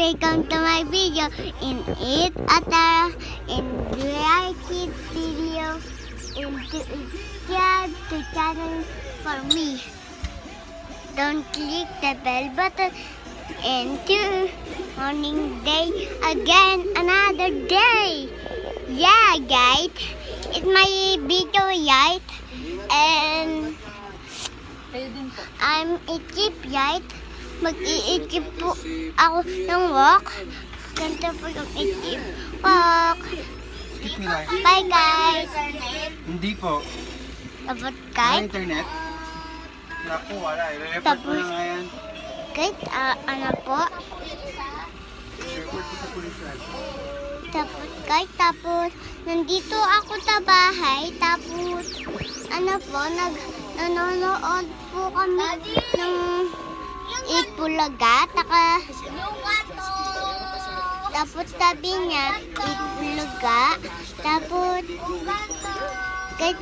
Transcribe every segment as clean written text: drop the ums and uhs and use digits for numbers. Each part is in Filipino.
welcome to my video. In it Atara in Real Kids video and subscribe to channel for me. Don't click the bell button and to morning day again another day. Yeah guys, it's my video right and I'm Ikip right. Mag-iikip po ako ng walk. Ganito po yung ikip walk. Bye guys. Hindi po. Tapos Wala guys. internet? Naku, wala. I-report mo Tapos, na nga yan. guys, ano po? I-report mo sa pulisyan. Tapos, nandito ako sa bahay. Tapos, ano po, nanonood po kami ng Itbulaga. Tapos sabi niya, Itbulaga. Tapos, guys,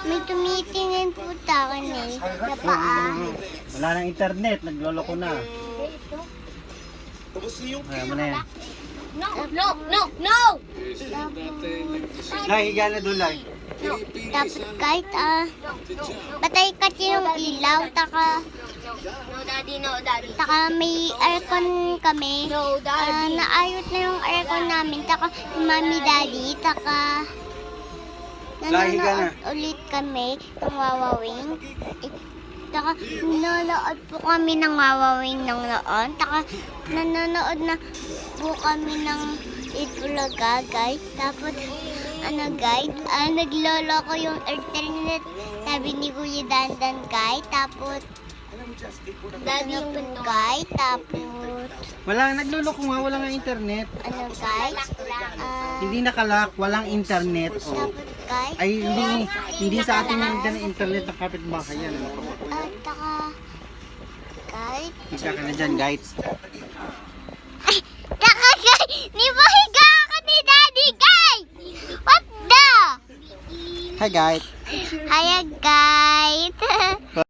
may tumitingin po sa akin eh, sa paa. Wala nang internet. Nagloloko na. Ayan mo na yan. No! Lai, higa na doon, Lai. Tapos kahit patay kasi yung ilaw, taka may aircon kami. Naayos na yung aircon namin, taka mami daddy, taka Lai, higa na. nanonood ulit kami ng Wawawing. Taka nanonood po kami ng Wawawing ng noon. Taka nanonood na po kami ng Itbulaga guys. Tapos guys, nagloloko yung internet, sabi ni Kuya Dandan guys. Tapos guys, tapos Wala, nagloloko nga. Wala nga internet. guys, Hindi nakalak. Walang internet. Oh. tapos guys, Ay, hindi sa atin yung internet ng kapitbahay yan. taka guys, Higa ka na dyan, guys. taka guys, di ba higa ka ni daddy guys? What the? Hi, guys. Hi guys.